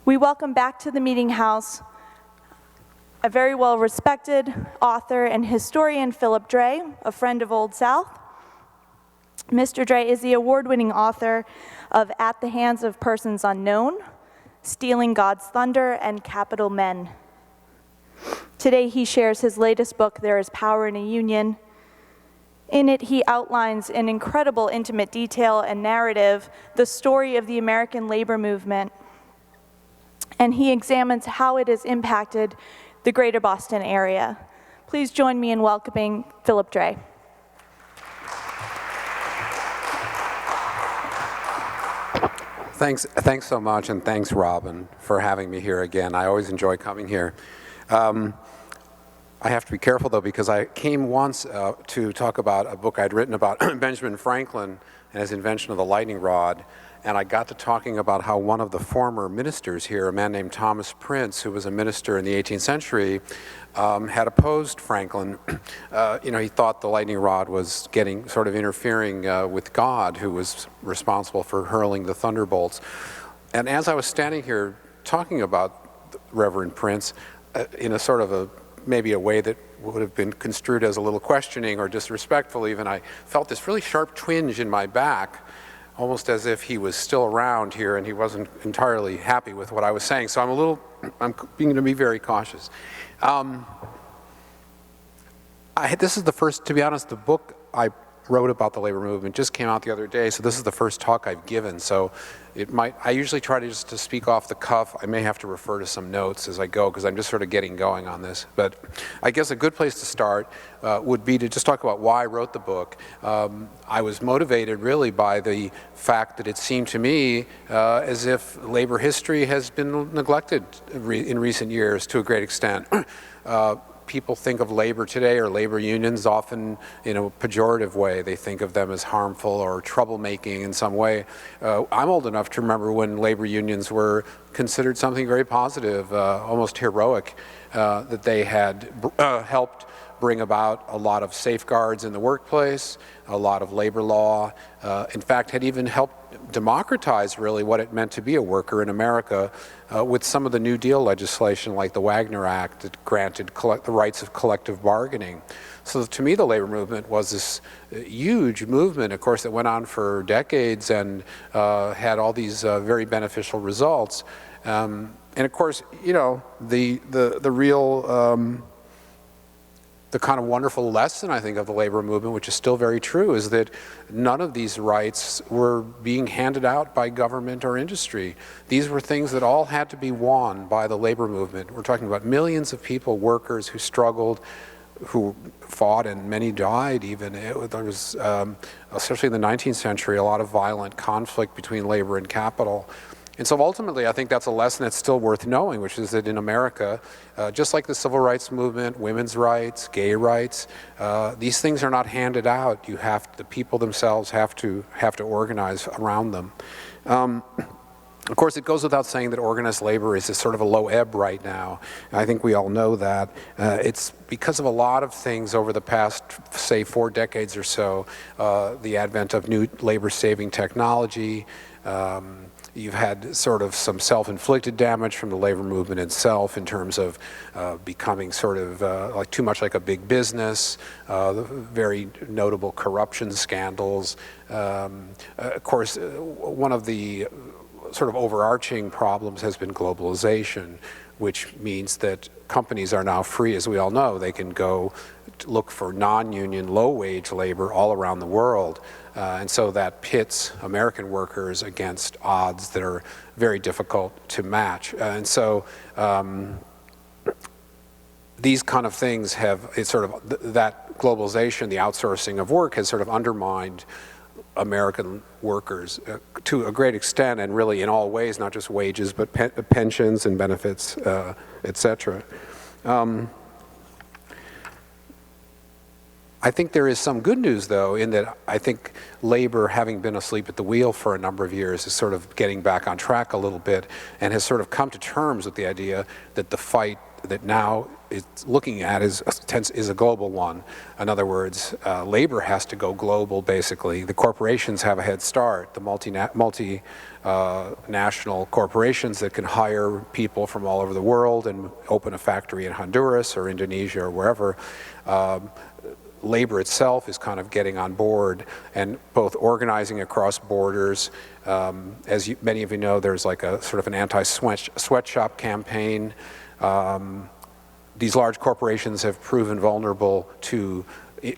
We welcome back to the Meeting House a very well-respected author and historian, Philip Dray, a friend of Old South. Mr. Dray is the award-winning author of At the Hands of Persons Unknown, Stealing God's Thunder, and Capital Men. Today he shares his latest book, There is Power in a Union. In it, he outlines in incredible intimate detail and narrative the story of the American labor movement, and he examines how it has impacted the greater Boston area. Please join me in welcoming Philip Dray. Thanks so much, and thanks, Robin, for having me here again. I always enjoy coming here. I have to be careful, though, because I came once to talk about a book I'd written about Benjamin Franklin and his invention of the lightning rod, and I got to talking about how one of the former ministers here, a man named Thomas Prince, who was a minister in the 18th century, had opposed Franklin. He thought the lightning rod was sort of interfering with God, who was responsible for hurling the thunderbolts. And as I was standing here talking about Reverend Prince, in a sort of maybe a way that would have been construed as a little questioning or disrespectful even, I felt this really sharp twinge in my back, almost as if he was still around here and he wasn't entirely happy with what I was saying. So I'm being to be very cautious. This is the first, to be honest, the book I wrote about the labor movement just came out the other day, so this is the first talk I've given. So I usually try to just to speak off the cuff. I may have to refer to some notes as I go, because I'm just sort of getting going on this. But I guess a good place to start would be to just talk about why I wrote the book. I was motivated really by the fact that it seemed to me as if labor history has been neglected in recent years to a great extent. People think of labor today, or labor unions, often in a pejorative way. They think of them as harmful or troublemaking in some way. I'm old enough to remember when labor unions were considered something very positive, almost heroic, that they had helped bring about a lot of safeguards in the workplace, a lot of labor law, in fact had even helped democratize really what it meant to be a worker in America with some of the New Deal legislation like the Wagner Act that granted the rights of collective bargaining. So to me the labor movement was this huge movement, of course, that went on for decades and had all these very beneficial results. And of course, the real the kind of wonderful lesson, I think, of the labor movement, which is still very true, is that none of these rights were being handed out by government or industry. These were things that all had to be won by the labor movement. We're talking about millions of people, workers who struggled, who fought, and many died even. There was, especially in the 19th century, a lot of violent conflict between labor and capital. And so ultimately, I think that's a lesson that's still worth knowing, which is that in America, just like the civil rights movement, women's rights, gay rights, these things are not handed out. The people themselves have to organize around them. Of course, it goes without saying that organized labor is sort of a low ebb right now. I think we all know that. It's because of a lot of things over the past, say, 4 decades or so, the advent of new labor-saving technology. You've had sort of some self-inflicted damage from the labor movement itself in terms of becoming sort of too much like a big business, very notable corruption scandals. Of course, one of the sort of overarching problems has been globalization, which means that companies are now free, as we all know. They can go look for non-union, low-wage labor all around the world. And so that pits American workers against odds that are very difficult to match. And so these kind of things that globalization, the outsourcing of work, has sort of undermined American workers to a great extent, and really in all ways, not just wages, but pensions and benefits, et cetera. I think there is some good news, though, in that I think labor, having been asleep at the wheel for a number of years, is sort of getting back on track a little bit and has sort of come to terms with the idea that the fight that now it's looking at is a global one. In other words, labor has to go global, basically. The corporations have a head start. The multinational corporations that can hire people from all over the world and open a factory in Honduras or Indonesia or wherever. Labor itself is kind of getting on board and both organizing across borders. As many of you know, there's like a sort of an anti-sweatshop campaign. These large corporations have proven vulnerable to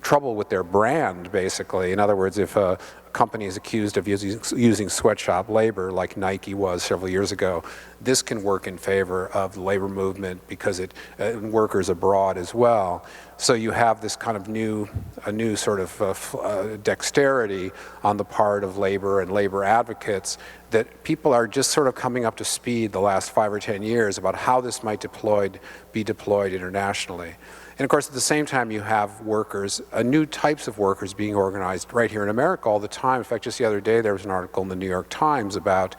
trouble with their brand, basically. In other words, if a company is accused of using sweatshop labor, like Nike was several years ago, this can work in favor of the labor movement because workers abroad as well. So you have this kind of a new sort of dexterity on the part of labor and labor advocates that people are just sort of coming up to speed the last 5 or 10 years about how this might be deployed internationally. And of course, at the same time, you have workers, new types of workers being organized right here in America all the time. In fact, just the other day, there was an article in the New York Times about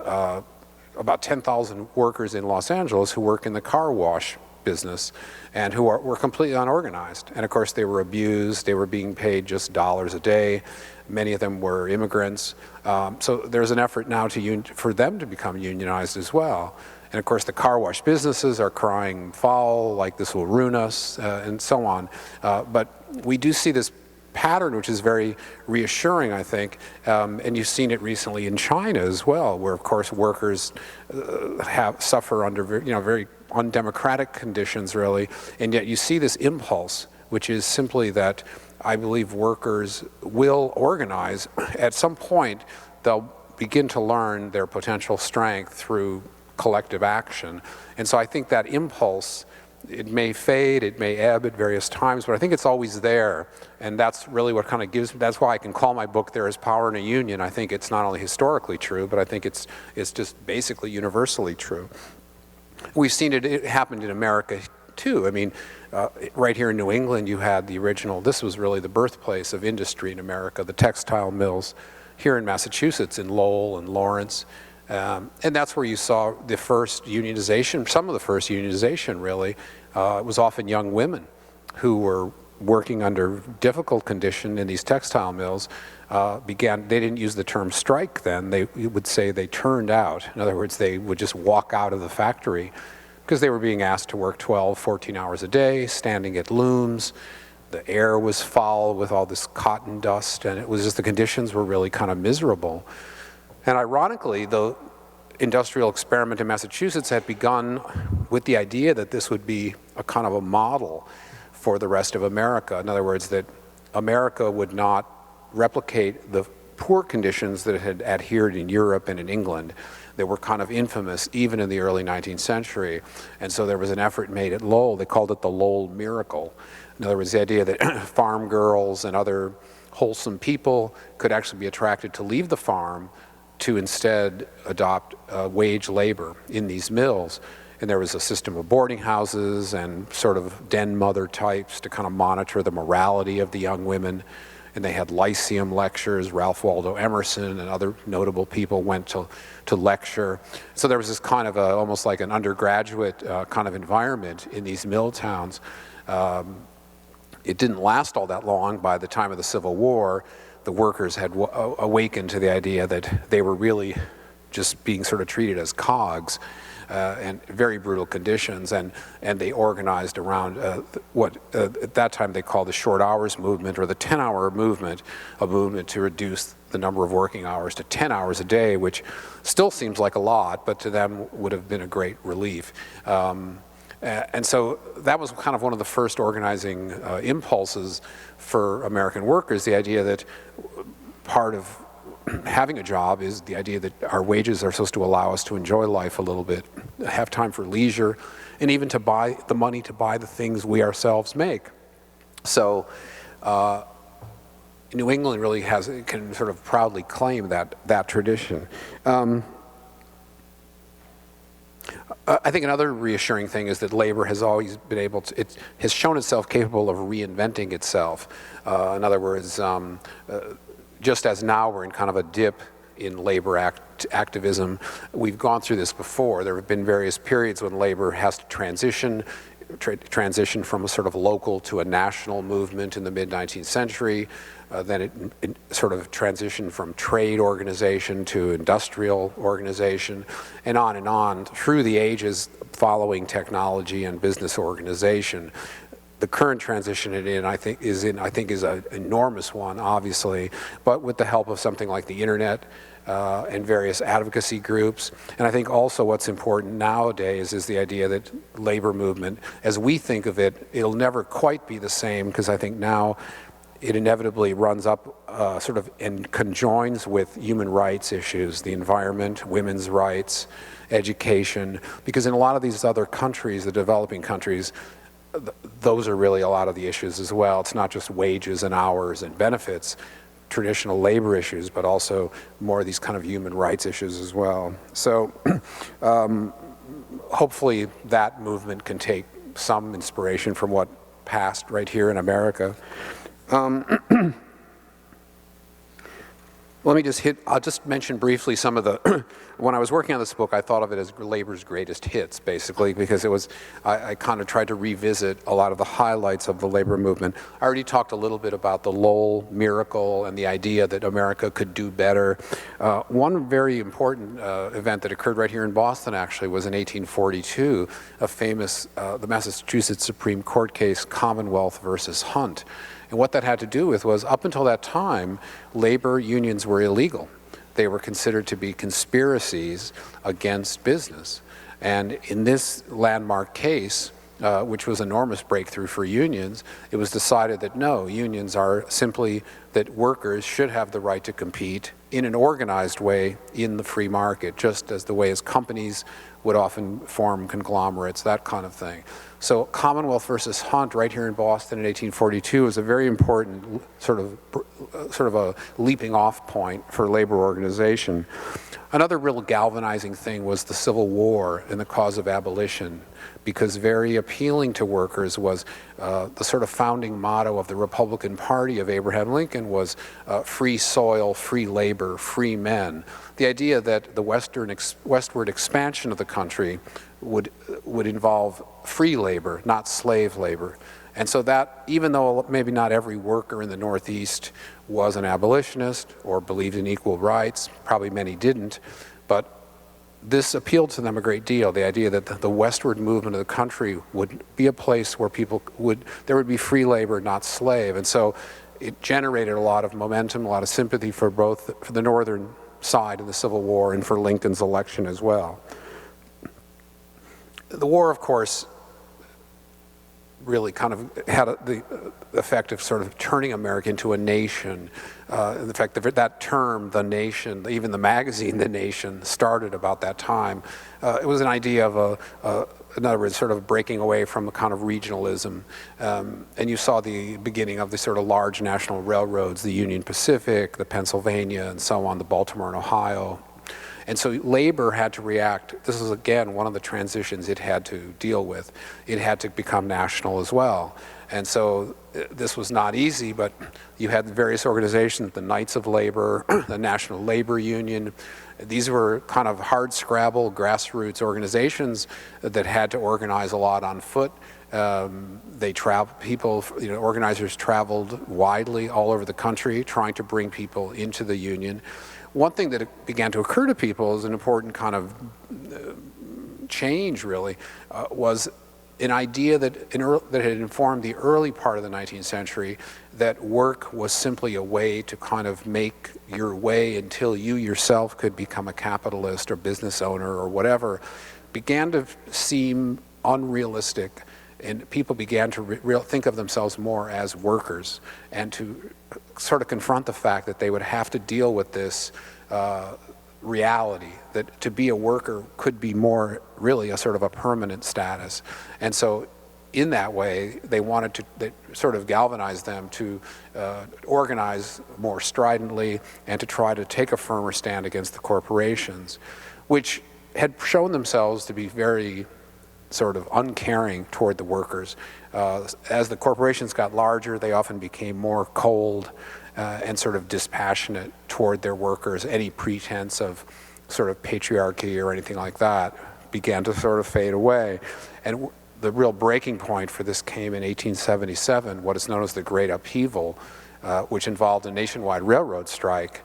10,000 workers in Los Angeles who work in the car wash business and who were completely unorganized. And of course, they were abused. They were being paid just dollars a day. Many of them were immigrants. So there's an effort now for them to become unionized as well. And of course, the car wash businesses are crying foul, like this will ruin us, and so on. But we do see this pattern, which is very reassuring, I think. And you've seen it recently in China as well, where, of course, workers suffer under very undemocratic conditions, really. And yet you see this impulse, which is simply that I believe workers will organize. At some point, they'll begin to learn their potential strength through collective action. And so I think that impulse, it may fade, it may ebb at various times, but I think it's always there. And that's really what kind of that's why I can call my book There Is Power in a Union. I think it's not only historically true, but I think it's just basically universally true. We've seen it happened in America too. I mean, right here in New England, you had this was really the birthplace of industry in America, the textile mills. Here in Massachusetts, in Lowell and Lawrence, and that's where you saw the first unionization, some of the first unionization really. It was often young women who were working under difficult condition in these textile mills. They didn't use the term strike then, they would say they turned out. In other words, they would just walk out of the factory because they were being asked to work 12, 14 hours a day, standing at looms. The air was foul with all this cotton dust, and it was just the conditions were really kind of miserable. And ironically, the industrial experiment in Massachusetts had begun with the idea that this would be a kind of a model for the rest of America. In other words, that America would not replicate the poor conditions that had adhered in Europe and in England. They were kind of infamous even in the early 19th century. And so there was an effort made at Lowell. They called it the Lowell Miracle. In other words, the idea that farm girls and other wholesome people could actually be attracted to leave the farm to instead adopt wage labor in these mills. And there was a system of boarding houses and sort of den mother types to kind of monitor the morality of the young women. And they had lyceum lectures. Ralph Waldo Emerson and other notable people went to lecture. So there was this kind of almost like an undergraduate kind of environment in these mill towns. It didn't last all that long. By the time of the Civil War, the workers had awakened to the idea that they were really just being sort of treated as cogs and very brutal conditions, and they organized around what at that time they called the short hours movement, or the 10-hour movement, a movement to reduce the number of working hours to 10 hours a day, which still seems like a lot, but to them would have been a great relief. And so that was kind of one of the first organizing impulses for American workers, the idea that part of having a job is the idea that our wages are supposed to allow us to enjoy life a little bit, have time for leisure, and even to buy the money to buy the things we ourselves make. So New England really can sort of proudly claim that tradition. I think another reassuring thing is that labor has always been able to, it has shown itself capable of reinventing itself. In other words, just as now we're in kind of a dip in labor activism. We've gone through this before. There have been various periods when labor has to transition from a sort of local to a national movement in the mid-19th century. Then it sort of transitioned from trade organization to industrial organization, and on through the ages following technology and business organization. The current transition I think is an enormous one, obviously, but with the help of something like the internet and various advocacy groups. And I think also what's important nowadays is the idea that labor movement, as we think of it, it'll never quite be the same, because I think now it inevitably runs up sort of and conjoins with human rights issues, the environment, women's rights, education, because in a lot of these other countries, the developing countries, those are really a lot of the issues as well. It's not just wages and hours and benefits, traditional labor issues, but also more of these kind of human rights issues as well. So hopefully that movement can take some inspiration from what passed right here in America. I'll just mention briefly some of the, when I was working on this book, I thought of it as labor's greatest hits, basically, because it was, I kind of tried to revisit a lot of the highlights of the labor movement. I already talked a little bit about the Lowell miracle and the idea that America could do better. One very important event that occurred right here in Boston, actually, was in 1842, a famous, the Massachusetts Supreme Court case, Commonwealth versus Hunt. And what that had to do with was, up until that time, labor unions were illegal. They were considered to be conspiracies against business. And in this landmark case, which was an enormous breakthrough for unions, it was decided that no, unions are simply that workers should have the right to compete in an organized way in the free market, just as the way as companies would often form conglomerates, that kind of thing. So Commonwealth versus Hunt right here in Boston in 1842 was a very important sort of a leaping off point for labor organization. Another real galvanizing thing was the Civil War and the cause of abolition, because very appealing to workers was the sort of founding motto of the Republican Party of Abraham Lincoln was free soil, free labor, free men. The idea that the westward expansion of the country would involve free labor, not slave labor. And so that, even though maybe not every worker in the Northeast was an abolitionist or believed in equal rights, probably many didn't, but this appealed to them a great deal, the idea that the westward movement of the country would be a place where there would be free labor, not slave. And so it generated a lot of momentum, a lot of sympathy for the northern side of the Civil War and for Lincoln's election as well. The war, of course, really kind of had the effect of sort of turning America into a nation. In fact, that term, the nation, even the magazine, The Nation, started about that time. It was an idea of in other words, sort of breaking away from a kind of regionalism. And you saw the beginning of the sort of large national railroads, the Union Pacific, the Pennsylvania, and so on, the Baltimore and Ohio. And so labor had to react. This is, again, one of the transitions it had to deal with. It had to become national as well. And so this was not easy, but you had various organizations, the Knights of Labor, the National Labor Union. These were kind of hard-scrabble, grassroots organizations that had to organize a lot on foot. Organizers traveled widely all over the country trying to bring people into the union. One thing that began to occur to people as an important kind of change, really, was an idea that had informed the early part of the 19th century, that work was simply a way to kind of make your way until you yourself could become a capitalist or business owner or whatever, began to seem unrealistic. And people began to think of themselves more as workers and to sort of confront the fact that they would have to deal with this reality, that to be a worker could be more really a sort of a permanent status. And so in that way, they sort of galvanized them to organize more stridently and to try to take a firmer stand against the corporations, which had shown themselves to be very sort of uncaring toward the workers. As the corporations got larger, they often became more cold, and sort of dispassionate toward their workers. Any pretense of sort of patriarchy or anything like that began to sort of fade away. And the real breaking point for this came in 1877, what is known as the Great Upheaval, which involved a nationwide railroad strike.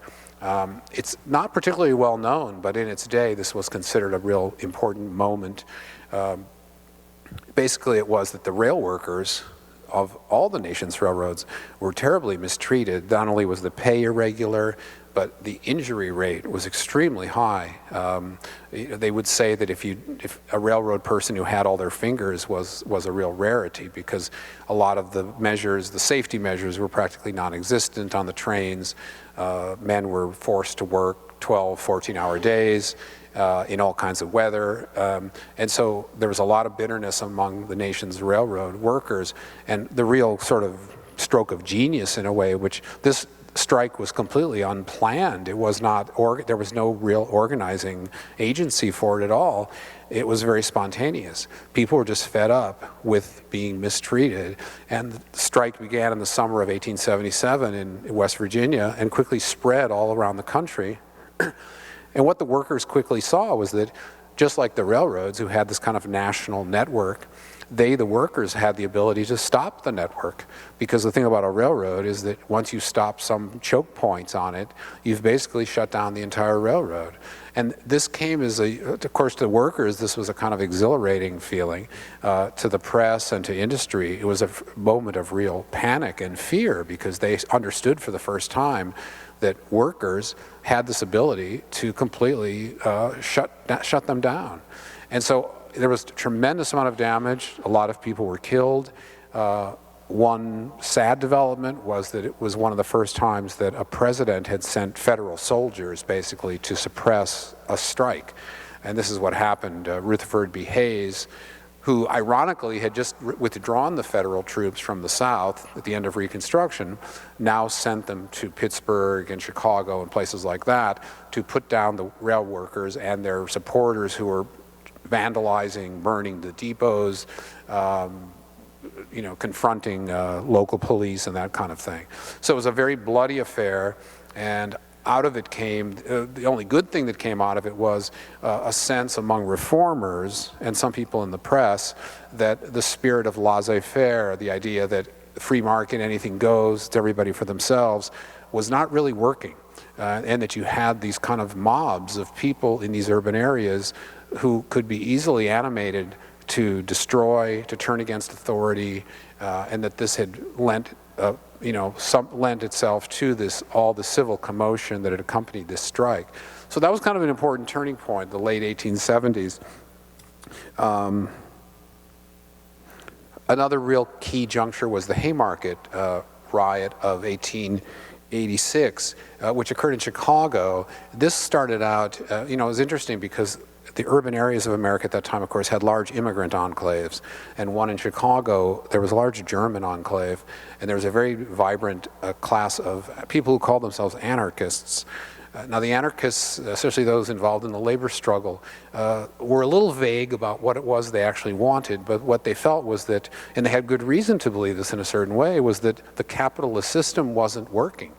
It's not particularly well known, but in its day, this was considered a real important moment. Basically, it was that the rail workers of all the nation's railroads were terribly mistreated. Not only was the pay irregular, but the injury rate was extremely high. They would say that if a railroad person who had all their fingers was a real rarity, because a lot of the measures, the safety measures, were practically non-existent on the trains. Men were forced to work 12, 14-hour days in all kinds of weather. And so there was a lot of bitterness among the nation's railroad workers. And the real sort of stroke of genius, in a way, which this strike was completely unplanned. It was not, there was no real organizing agency for it at all. It was very spontaneous. People were just fed up with being mistreated. And the strike began in the summer of 1877 in West Virginia and quickly spread all around the country. And what the workers quickly saw was that, just like the railroads, who had this kind of national network, the workers, had the ability to stop the network. Because the thing about a railroad is that once you stop some choke points on it, you've basically shut down the entire railroad. And this came as of course, to workers, this was a kind of exhilarating feeling. To the press and to industry, it was a moment of real panic and fear, because they understood for the first time that workers had this ability to completely shut them down. And so there was a tremendous amount of damage. A lot of people were killed. One sad development was that it was one of the first times that a president had sent federal soldiers, basically, to suppress a strike. And this is what happened. Rutherford B. Hayes, who ironically had just withdrawn the federal troops from the South at the end of Reconstruction, now sent them to Pittsburgh and Chicago and places like that to put down the rail workers and their supporters who were vandalizing, burning the depots, confronting local police and that kind of thing. So it was a very bloody affair, and out of it came, the only good thing that came out of it was a sense among reformers and some people in the press that the spirit of laissez-faire, the idea that free market, anything goes, it's everybody for themselves, was not really working. And that you had these kind of mobs of people in these urban areas who could be easily animated to destroy, to turn against authority, and that this had lent itself to all the civil commotion that had accompanied this strike. So that was kind of an important turning point, the late 1870s. Another real key juncture was the Hay Market Riot of 1886, which occurred in Chicago. This started out, it was interesting because the urban areas of America at that time, of course, had large immigrant enclaves. And one in Chicago, there was a large German enclave, and there was a very vibrant class of people who called themselves anarchists. Now, the anarchists, especially those involved in the labor struggle, were a little vague about what it was they actually wanted, but what they felt was that, and they had good reason to believe this in a certain way, was that the capitalist system wasn't working,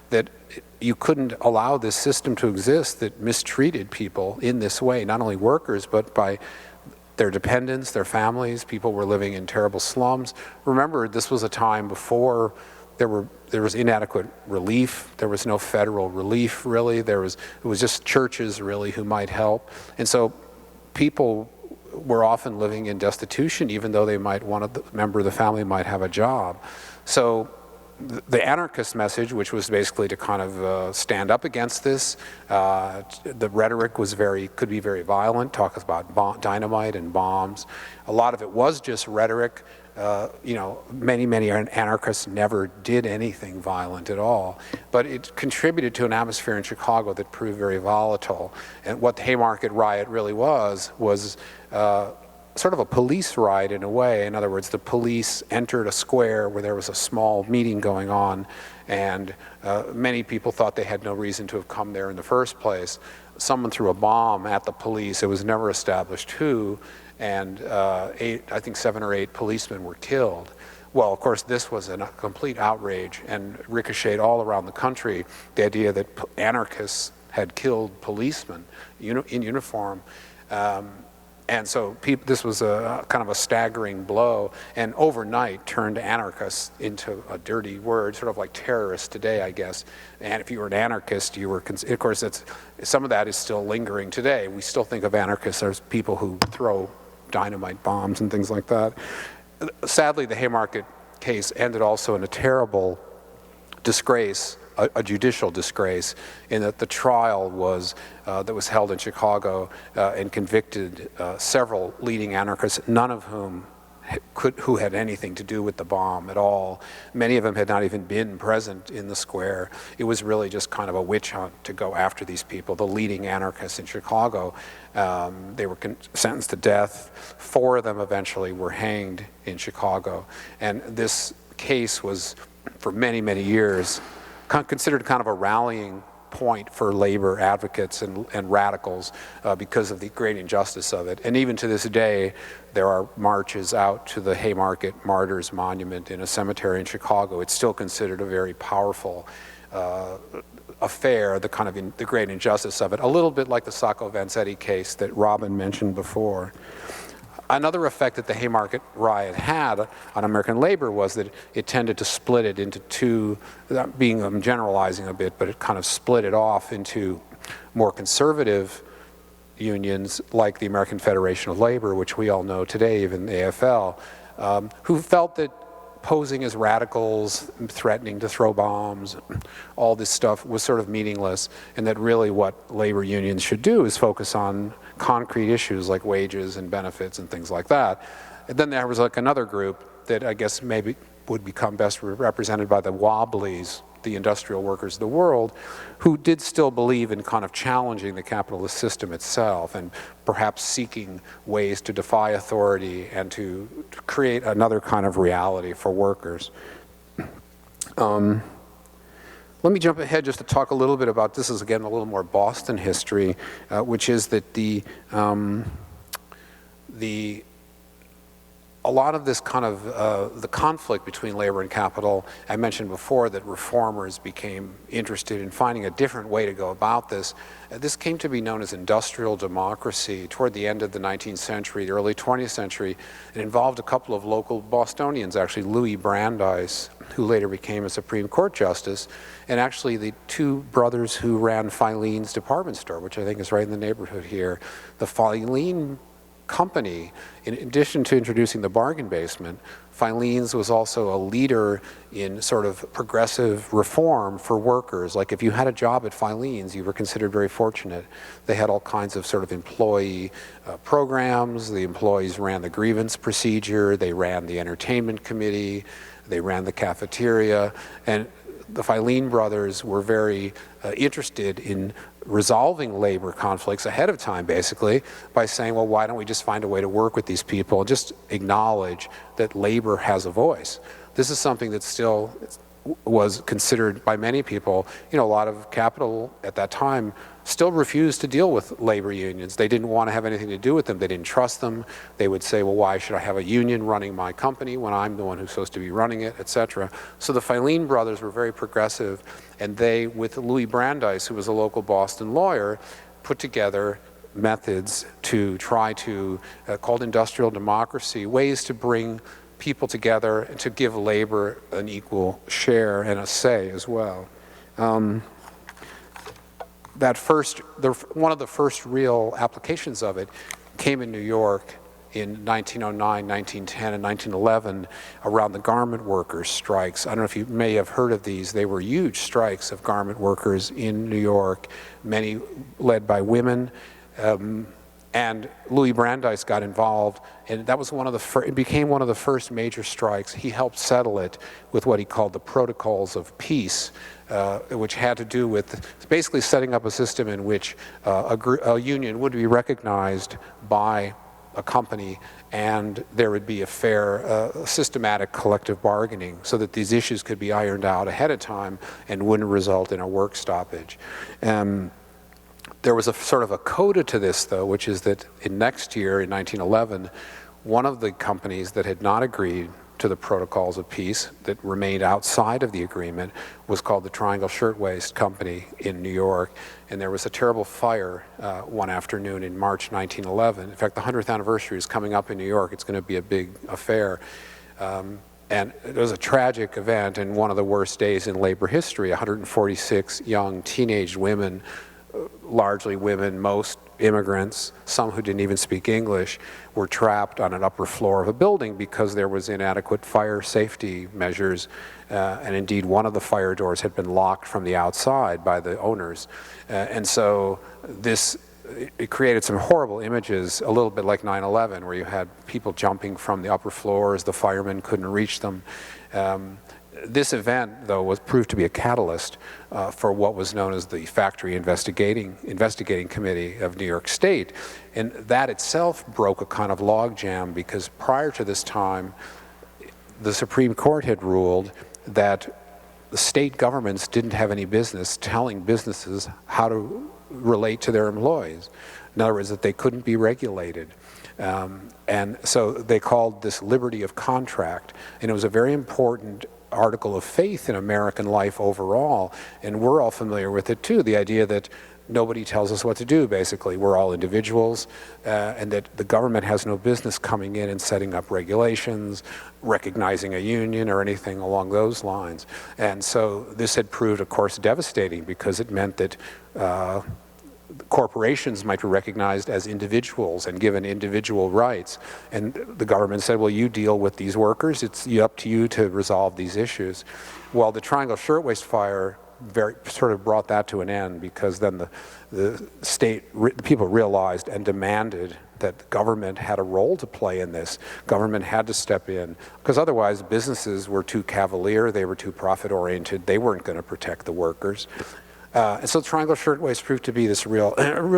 that you couldn't allow this system to exist that mistreated people in this way, not only workers, but by their dependents, their families. People were living in terrible slums. Remember, this was a time before there was inadequate relief. There was no federal relief, really. It was just churches, really, who might help. And so people were often living in destitution, even though a member of the family might have a job. So the anarchist message, which was basically to kind of stand up against this, the rhetoric could be very violent, talk about dynamite and bombs. A lot of it was just rhetoric. Many anarchists never did anything violent at all, but it contributed to an atmosphere in Chicago that proved very volatile. And what the Hay Market Riot really was sort of a police riot in a way. In other words, the police entered a square where there was a small meeting going on, and many people thought they had no reason to have come there in the first place. Someone threw a bomb at the police. It was never established who, and I think 7 or 8 policemen were killed. Well, of course, this was a complete outrage and ricocheted all around the country. The idea that anarchists had killed policemen in uniform. And so this was a kind of a staggering blow, and overnight turned anarchists into a dirty word, sort of like terrorists today, I guess. And if you were an anarchist, you were, of course, some of that is still lingering today. We still think of anarchists as people who throw dynamite bombs and things like that. Sadly, the Haymarket case ended also in a terrible disgrace, a judicial disgrace, in that the trial that was held in Chicago and convicted several leading anarchists, none of whom who had anything to do with the bomb at all. Many of them had not even been present in the square. It was really just kind of a witch hunt to go after these people, the leading anarchists in Chicago. They were sentenced to death. 4 of them eventually were hanged in Chicago. And this case was, for many, many years, considered kind of a rallying point for labor advocates and radicals because of the great injustice of it. And even to this day, there are marches out to the Haymarket Martyrs Monument in a cemetery in Chicago. It's still considered a very powerful affair, the great injustice of it, a little bit like the Sacco Vanzetti case that Robin mentioned before. Another effect that the Haymarket Riot had on American labor was that it tended to split it into two, I'm generalizing a bit, but it kind of split it off into more conservative unions like the American Federation of Labor, which we all know today, even the AFL, who felt that posing as radicals, threatening to throw bombs, all this stuff was sort of meaningless, and that really what labor unions should do is focus on concrete issues like wages and benefits and things like that. And then there was like another group that I guess maybe would become best represented by the Wobblies, the industrial workers of the world, who did still believe in kind of challenging the capitalist system itself and perhaps seeking ways to defy authority and to create another kind of reality for workers. Let me jump ahead just to talk a little bit about, this is again a little more Boston history, which is that a lot of this kind of, the conflict between labor and capital, I mentioned before that reformers became interested in finding a different way to go about this. This came to be known as industrial democracy toward the end of the 19th century, the early 20th century. It involved a couple of local Bostonians, actually Louis Brandeis, who later became a Supreme Court justice, and actually the 2 brothers who ran Filene's department store, which I think is right in the neighborhood here. The Filene company, in addition to introducing the bargain basement, Filene's was also a leader in sort of progressive reform for workers. Like if you had a job at Filene's, you were considered very fortunate. They had all kinds of sort of employee programs. The employees ran the grievance procedure. They ran the entertainment committee. They ran the cafeteria. And the Filene brothers were very interested in resolving labor conflicts ahead of time, basically, by saying, well, why don't we just find a way to work with these people and just acknowledge that labor has a voice. This is something that still was considered by many people, a lot of capital at that time still refused to deal with labor unions. They didn't want to have anything to do with them. They didn't trust them. They would say, well, why should I have a union running my company when I'm the one who's supposed to be running it, etc. So the Filene brothers were very progressive, and they, with Louis Brandeis, who was a local Boston lawyer, put together methods to try to, called industrial democracy, ways to bring people together and to give labor an equal share and a say as well. One of the first real applications of it came in New York in 1909, 1910, and 1911 around the garment workers' strikes. I don't know if you may have heard of these. They were huge strikes of garment workers in New York, many led by women. And Louis Brandeis got involved, and that was it became one of the first major strikes. He helped settle it with what he called the Protocols of Peace, which had to do with basically setting up a system in which a union would be recognized by a company, and there would be a fair, systematic collective bargaining so that these issues could be ironed out ahead of time and wouldn't result in a work stoppage. There was a sort of a coda to this, though, which is that next year, in 1911, one of the companies that had not agreed to the protocols of peace that remained outside of the agreement was called the Triangle Shirtwaist Company in New York. And there was a terrible fire one afternoon in March 1911. In fact, the 100th anniversary is coming up in New York. It's going to be a big affair. And it was a tragic event and one of the worst days in labor history. 146 young teenage women, largely women, most immigrants, some who didn't even speak English, were trapped on an upper floor of a building because there was inadequate fire safety measures. And indeed, one of the fire doors had been locked from the outside by the owners. And so it created some horrible images, a little bit like 9/11, where you had people jumping from the upper floors, the firemen couldn't reach them. This event, though, proved to be a catalyst for what was known as the Factory Investigating Committee of New York State. And that itself broke a kind of logjam, because prior to this time, the Supreme Court had ruled that the state governments didn't have any business telling businesses how to relate to their employees. In other words, that they couldn't be regulated. And so they called this liberty of contract, and it was a very important article of faith in American life overall, and we're all familiar with it too, the idea that nobody tells us what to do, basically. We're all individuals, and that the government has no business coming in and setting up regulations, recognizing a union, or anything along those lines. And so this had proved, of course, devastating, because it meant that corporations might be recognized as individuals and given individual rights. And the government said, well, you deal with these workers, it's up to you to resolve these issues. Well, the Triangle Shirtwaist Fire sort of brought that to an end, because then the people realized and demanded that the government had a role to play in this. Government had to step in, because otherwise businesses were too cavalier, they were too profit-oriented, they weren't going to protect the workers. And so Triangle Shirtwaist proved to be this real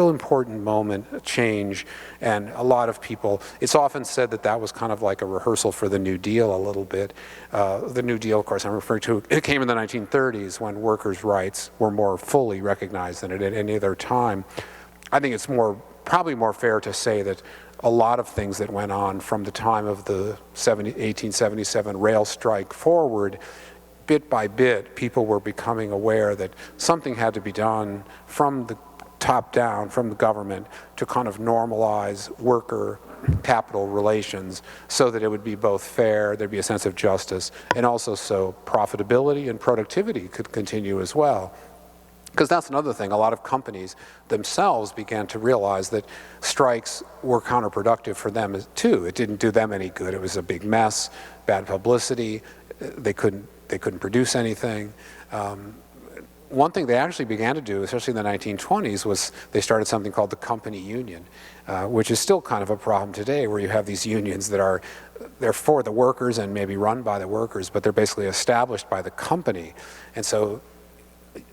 important moment, a change, and a lot of people, it's often said that that was kind of like a rehearsal for the New Deal a little bit. The New Deal, of course, I'm referring to, it came in the 1930s when workers' rights were more fully recognized than at any other time. I think it's probably more fair to say that a lot of things that went on from the time of the 1877 rail strike forward, bit by bit, people were becoming aware that something had to be done from the top down, from the government, to kind of normalize worker-capital relations so that it would be both fair, there'd be a sense of justice, and also so profitability and productivity could continue as well. Because that's another thing, a lot of companies themselves began to realize that strikes were counterproductive for them too. It didn't do them any good. It was a big mess, bad publicity, they couldn't produce anything. One thing they actually began to do, especially in the 1920s, was they started something called the company union, which is still kind of a problem today, where you have these unions that they're for the workers and maybe run by the workers, but they're basically established by the company. And so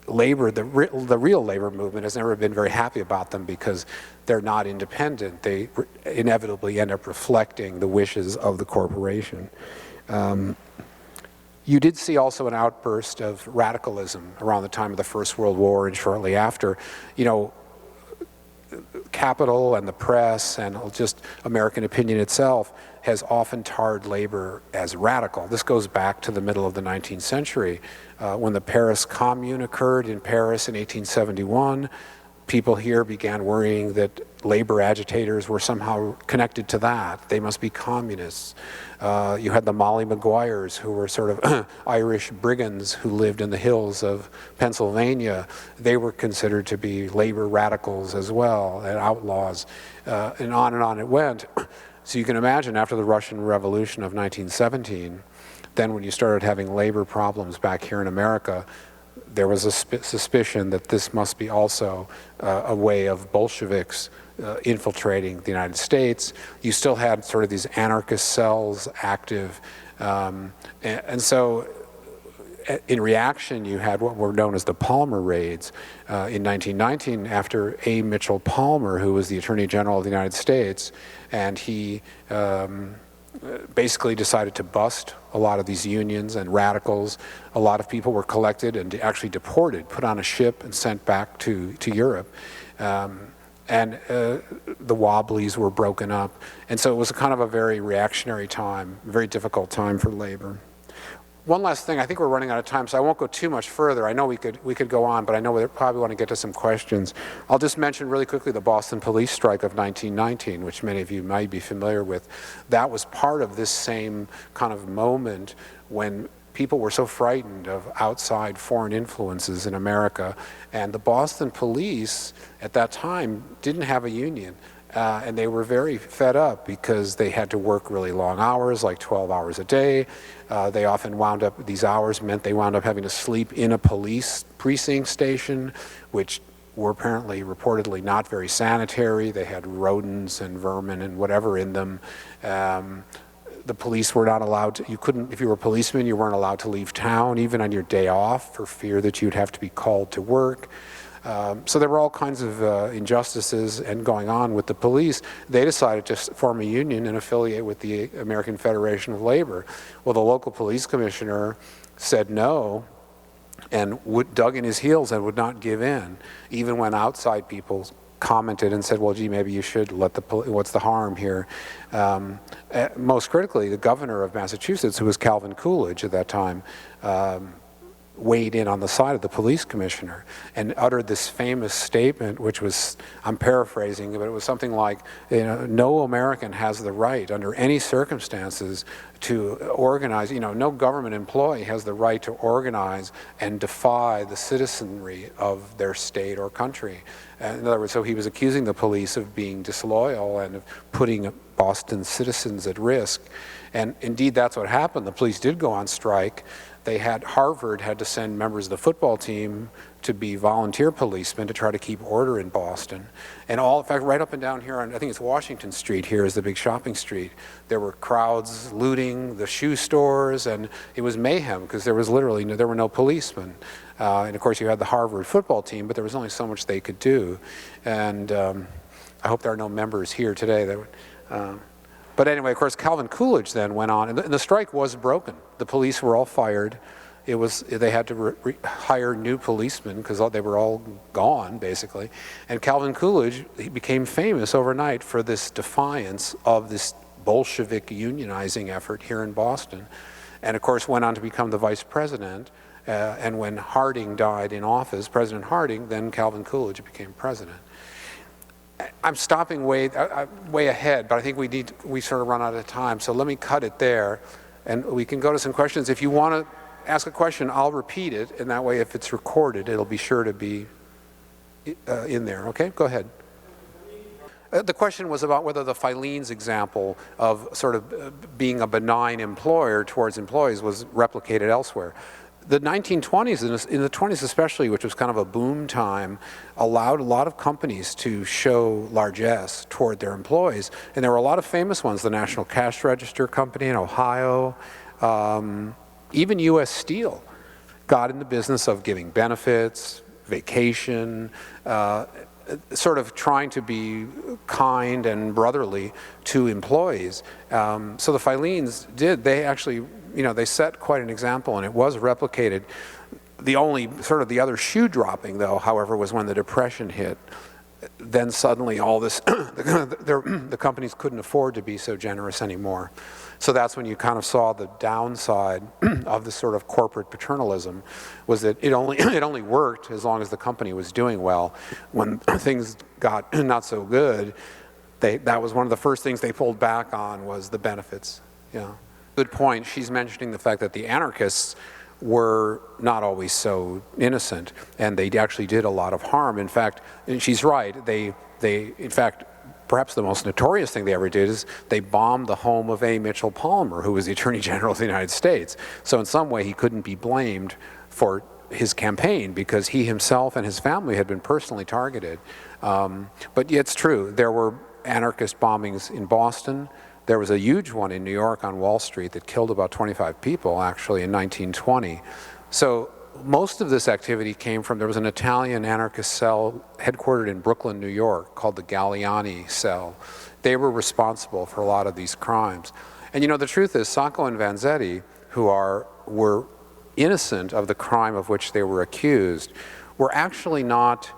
labor, the real labor movement has never been very happy about them, because they're not independent. They inevitably end up reflecting the wishes of the corporation. You did see also an outburst of radicalism around the time of the First World War and shortly after. You know, capital and the press and just American opinion itself has often tarred labor as radical. This goes back to the middle of the 19th century. When the Paris Commune occurred in Paris in 1871, people here began worrying that labor agitators were somehow connected to that. They must be communists. You had the Molly Maguires, who were sort of Irish brigands who lived in the hills of Pennsylvania. They were considered to be labor radicals as well, and outlaws, and on it went. So you can imagine, after the Russian Revolution of 1917, then when you started having labor problems back here in America, there was a suspicion that this must be also a way of Bolsheviks infiltrating the United States. You still had sort of these anarchist cells active. And so in reaction, you had what were known as the Palmer raids. In 1919, after A. Mitchell Palmer, who was the Attorney General of the United States, and he basically decided to bust a lot of these unions and radicals. A lot of people were collected and actually deported, put on a ship and sent back to Europe. and the Wobblies were broken up. And so it was kind of a very reactionary time, very difficult time for labor. One last thing, I think we're running out of time, so I won't go too much further. I know we could go on, but I know we probably want to get to some questions. I'll just mention really quickly the Boston police strike of 1919, which many of you might be familiar with. That was part of this same kind of moment when people were so frightened of outside foreign influences in America, and the Boston police at that time didn't have a union. And they were very fed up because they had to work really long hours, like 12 hours a day. They often these hours meant they wound up having to sleep in a police precinct station, which were apparently reportedly not very sanitary. They had rodents and vermin and whatever in them. The police were not allowed to, if you were a policeman, you weren't allowed to leave town, even on your day off, for fear that you'd have to be called to work. So there were all kinds of injustices and going on with the police. They decided to form a union and affiliate with the American Federation of Labor. Well, the local police commissioner said no and dug in his heels and would not give in, even when outside people commented and said, well, gee, maybe you should what's the harm here? Most critically, the governor of Massachusetts, who was Calvin Coolidge at that time, weighed in on the side of the police commissioner and uttered this famous statement, which was, I'm paraphrasing, but it was something like, no American has the right under any circumstances to organize, no government employee has the right to organize and defy the citizenry of their state or country. In other words, so he was accusing the police of being disloyal and of putting Boston citizens at risk. And indeed, that's what happened. The police did go on strike. Harvard had to send members of the football team to be volunteer policemen to try to keep order in Boston. And in fact, right up and down here on, I think it's Washington Street here is the big shopping street. There were crowds looting the shoe stores, and it was mayhem because there were no policemen. And of course you had the Harvard football team, but there was only so much they could do. And I hope there are no members here today. But anyway, of course, Calvin Coolidge then went on, and the strike was broken. The police were all fired. They had to hire new policemen because they were all gone, basically. And Calvin Coolidge, he became famous overnight for this defiance of this Bolshevik unionizing effort here in Boston. And of course, went on to become the vice president. And when Harding died in office, President Harding, then Calvin Coolidge became president. I'm stopping way ahead, but I think we sort of run out of time. So let me cut it there, and we can go to some questions. If you want to ask a question, I'll repeat it, and that way if it's recorded, it'll be sure to be in there. Okay, go ahead. The question was about whether the Filene's example of sort of being a benign employer towards employees was replicated elsewhere. The 1920s, in the 20s especially, which was kind of a boom time, allowed a lot of companies to show largesse toward their employees. And there were a lot of famous ones, the National Cash Register Company in Ohio, even U.S. Steel got in the business of giving benefits, vacation, sort of trying to be kind and brotherly to employees. So the Filene's they actually, they set quite an example, and it was replicated. The other shoe dropping, though, however, was when the Depression hit. Then suddenly all this, the companies couldn't afford to be so generous anymore. So that's when you kind of saw the downside of this sort of corporate paternalism, was that it only worked as long as the company was doing well. When things got not so good, that was one of the first things they pulled back on, was the benefits. Yeah. Good point. She's mentioning the fact that the anarchists were not always so innocent, and they actually did a lot of harm. In fact, and she's right, in fact, perhaps the most notorious thing they ever did is they bombed the home of A. Mitchell Palmer, who was the Attorney General of the United States. So in some way he couldn't be blamed for his campaign because he himself and his family had been personally targeted. But it's true, there were anarchist bombings in Boston. There was a huge one in New York on Wall Street that killed about 25 people, actually, in 1920. So most of this activity came from, there was an Italian anarchist cell headquartered in Brooklyn, New York, called the Galliani cell. They were responsible for a lot of these crimes. And the truth is, Sacco and Vanzetti, who were innocent of the crime of which they were accused, were actually not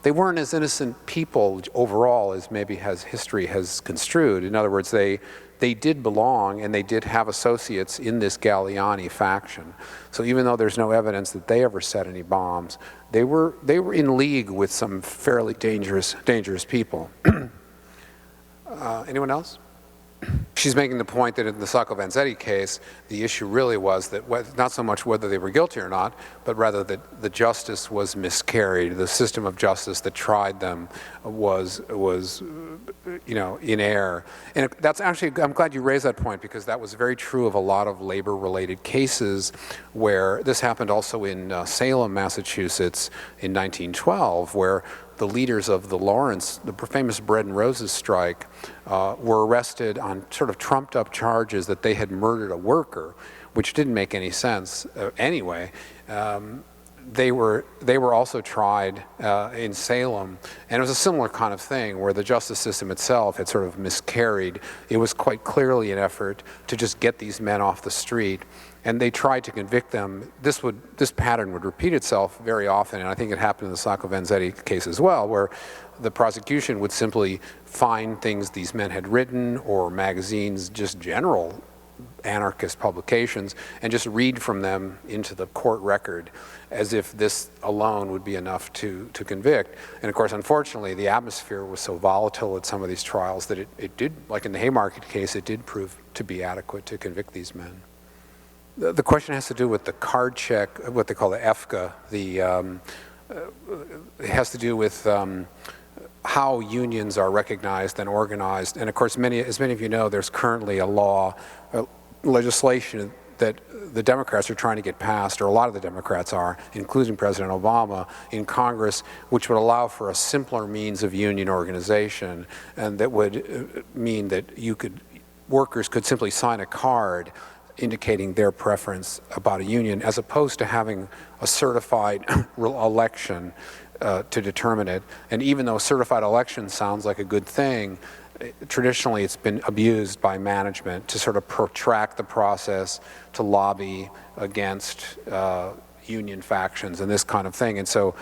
they weren't as innocent people overall as maybe history has construed. In other words, they did belong and they did have associates in this Galliani faction. So even though there's no evidence that they ever set any bombs, they were in league with some fairly dangerous people. Anyone else? She's making the point that in the Sacco Vanzetti case, the issue really was that not so much whether they were guilty or not, but rather that the justice was miscarried. The system of justice that tried them was in error. And that's actually, I'm glad you raised that point, because that was very true of a lot of labor-related cases, where this happened also in Salem, Massachusetts in 1912, where the leaders of the famous Bread and Roses strike, were arrested on sort of trumped-up charges that they had murdered a worker, which didn't make any sense anyway. They were also tried in Salem, and it was a similar kind of thing where the justice system itself had sort of miscarried. It was quite clearly an effort to just get these men off the street, and they tried to convict them. This pattern would repeat itself very often, and I think it happened in the Sacco Vanzetti case as well, where the prosecution would simply find things these men had written, or magazines, just general anarchist publications, and just read from them into the court record, as if this alone would be enough to convict. And of course, unfortunately, the atmosphere was so volatile at some of these trials that it did, like in the Hay Market case, it did prove to be adequate to convict these men. The question has to do with the card check, what they call the EFCA. It has to do with how unions are recognized and organized. And of course, as many of you know, there's currently a law, legislation that the Democrats are trying to get passed, or a lot of the Democrats are, including President Obama, in Congress, which would allow for a simpler means of union organization, and that would mean that workers could simply sign a card indicating their preference about a union, as opposed to having a certified election to determine it. And even though certified election sounds like a good thing, traditionally it's been abused by management to sort of protract the process, to lobby against union factions and this kind of thing. And so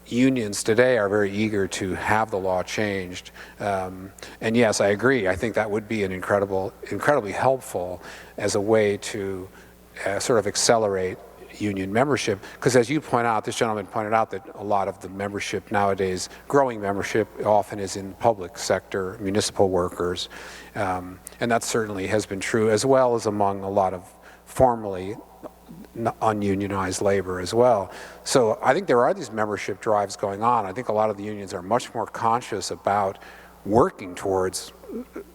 unions today are very eager to have the law changed. And yes, I agree. I think that would be an incredibly helpful as a way to sort of accelerate union membership, because as you point out, this gentleman pointed out that a lot of the membership nowadays, growing membership, often is in public sector, municipal workers, and that certainly has been true, as well as among a lot of formerly ununionized labor as well. So I think there are these membership drives going on. I think a lot of the unions are much more conscious about working towards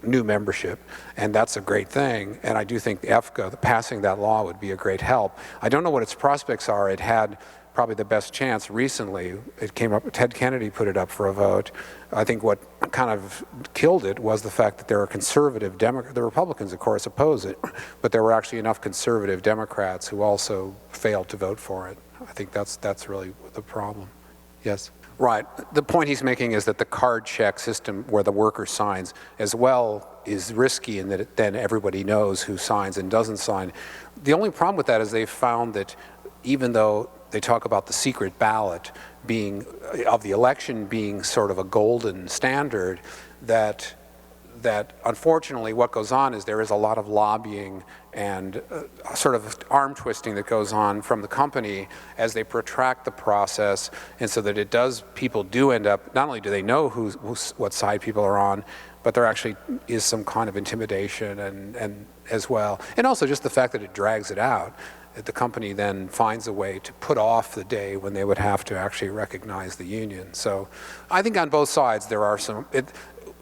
new membership, and that's a great thing. And I do think the EFCA, passing that law, would be a great help. I don't know what its prospects are. It had probably the best chance recently. It came up, Ted Kennedy put it up for a vote. I think what kind of killed it was the fact that there are conservative Democrats, the Republicans of course oppose it, but there were actually enough conservative Democrats who also failed to vote for it. I think that's really the problem. Yes? Right. The point he's making is that the card check system where the worker signs as well is risky, in that then everybody knows who signs and doesn't sign. The only problem with that is they've found that even though they talk about the secret ballot being, of the election being sort of a golden standard, that unfortunately what goes on is there is a lot of lobbying and sort of arm twisting that goes on from the company as they protract the process, and so that people do end up, not only do they know what side people are on, but there actually is some kind of intimidation and as well. And also just the fact that it drags it out. The company then finds a way to put off the day when they would have to actually recognize the union. So I think on both sides there are some,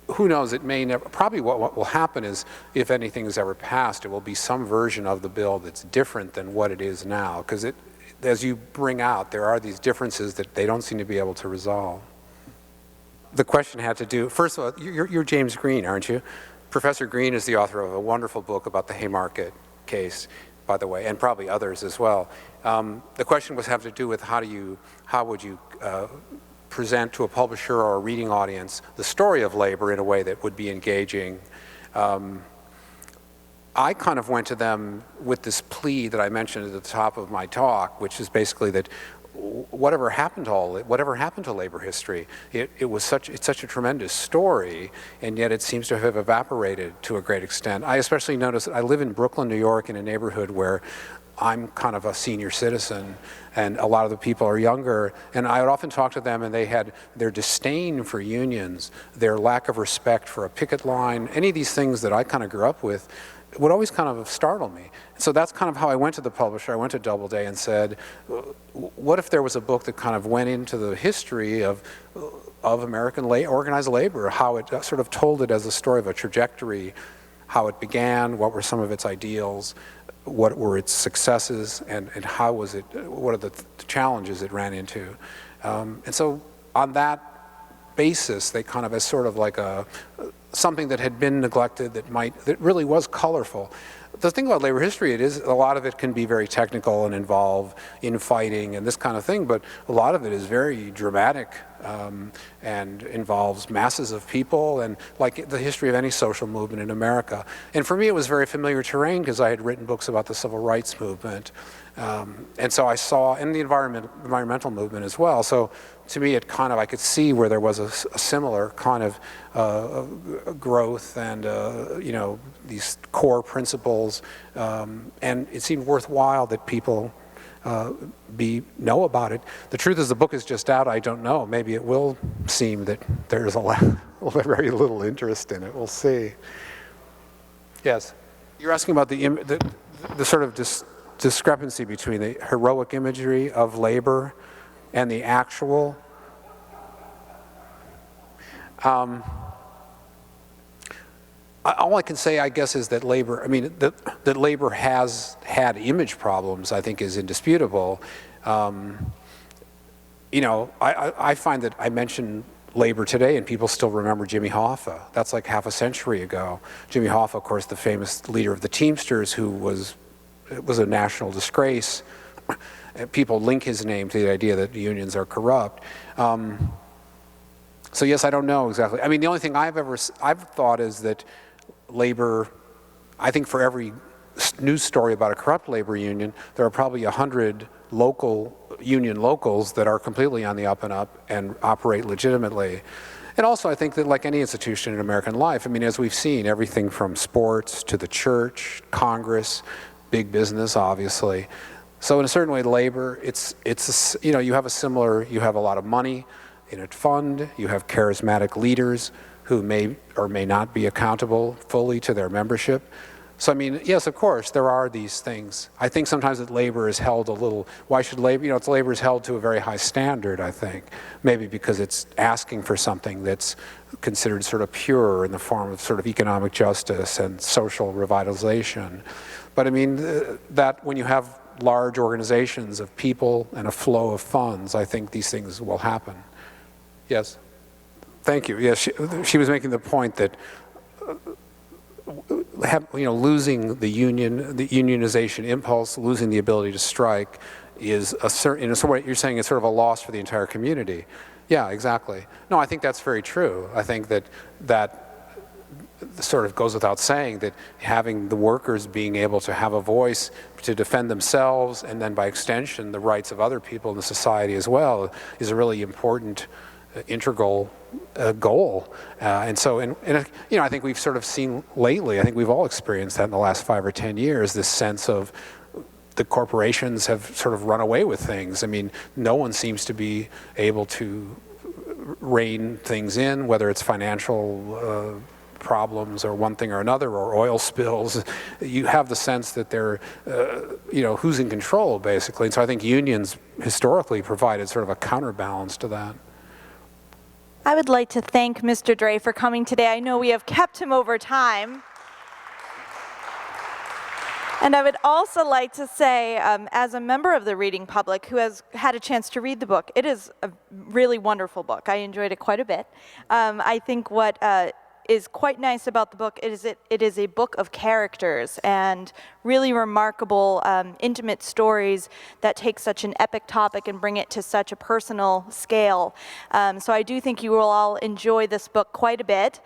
who knows, it may never, probably what will happen is, if anything is ever passed, it will be some version of the bill that's different than what it is now, because as you bring out, there are these differences that they don't seem to be able to resolve. The question had to do, first of all, you're James Green, aren't you? Professor Green is the author of a wonderful book about the Hay Market case, by the way, and probably others as well. The question was have to do with how would you present to a publisher or a reading audience the story of labor in a way that would be engaging. I kind of went to them with this plea that I mentioned at the top of my talk, which is basically that whatever happened to labor history? It's such a tremendous story, and yet it seems to have evaporated to a great extent. I especially notice, I live in Brooklyn, New York, in a neighborhood where I'm kind of a senior citizen, and a lot of the people are younger, and I would often talk to them, and they had their disdain for unions, their lack of respect for a picket line, any of these things that I kind of grew up with would always kind of startle me. So that's kind of how I went to the publisher. I went to Doubleday and said, what if there was a book that kind of went into the history of American organized labor, how it sort of told it as a story of a trajectory, how it began, what were some of its ideals, what were its successes, and how was it, what are the challenges it ran into. And so on that basis, they kind of, as sort of like something that had been neglected, that really was colorful. The thing about labor history, a lot of it can be very technical and involve infighting and this kind of thing, but a lot of it is very dramatic and involves masses of people, and like the history of any social movement in America. And for me, it was very familiar terrain because I had written books about the civil rights movement. And so I saw in the environmental movement as well. So to me, it kind of, I could see where there was a similar kind of growth and, these core principles. And it seemed worthwhile that people know about it. The truth is, the book is just out. I don't know. Maybe it will seem that there's very little interest in it. We'll see. Yes. You're asking about the sort of discrepancy between the heroic imagery of labor and the actual. All I can say, I guess, is that labor, that labor has had image problems, I think, is indisputable. I find that I mention labor today and people still remember Jimmy Hoffa. That's like half a century ago. Jimmy Hoffa, of course, the famous leader of the Teamsters, who was a national disgrace. People link his name to the idea that unions are corrupt. So yes, I don't know exactly. The only thing I've thought is that labor, I think for every news story about a corrupt labor union, there are probably 100 union locals that are completely on the up and up and operate legitimately. And also, I think that like any institution in American life, as we've seen, everything from sports to the church, Congress, big business, obviously. So in a certain way, labor, you have a lot of money in a fund, you have charismatic leaders who may or may not be accountable fully to their membership. So yes, of course, there are these things. I think sometimes that labor is held labor is held to a very high standard, I think. Maybe because it's asking for something that's considered sort of pure in the form of sort of economic justice and social revitalization. But that when you have large organizations of people and a flow of funds, I think these things will happen. Yes. Thank you. Yes, she was making the point that losing the unionization impulse, losing the ability to strike, is what you're saying is sort of a loss for the entire community. Yeah, exactly. No, I think that's very true. I think that sort of goes without saying, that having the workers being able to have a voice to defend themselves, and then by extension the rights of other people in the society as well, is a really important integral goal. And so, I think we've sort of seen lately, I think we've all experienced that in the last 5 or 10 years, this sense of the corporations have sort of run away with things. No one seems to be able to rein things in, whether it's financial problems or one thing or another, or oil spills. You have the sense that they're, who's in control, basically. And so I think unions historically provided sort of a counterbalance to that. I would like to thank Mr. Dre for coming today. I know we have kept him over time. And I would also like to say, as a member of the reading public who has had a chance to read the book, it is a really wonderful book. I enjoyed it quite a bit. I think what is quite nice about the book is it is a book of characters and really remarkable, intimate stories that take such an epic topic and bring it to such a personal scale. So I do think you will all enjoy this book quite a bit.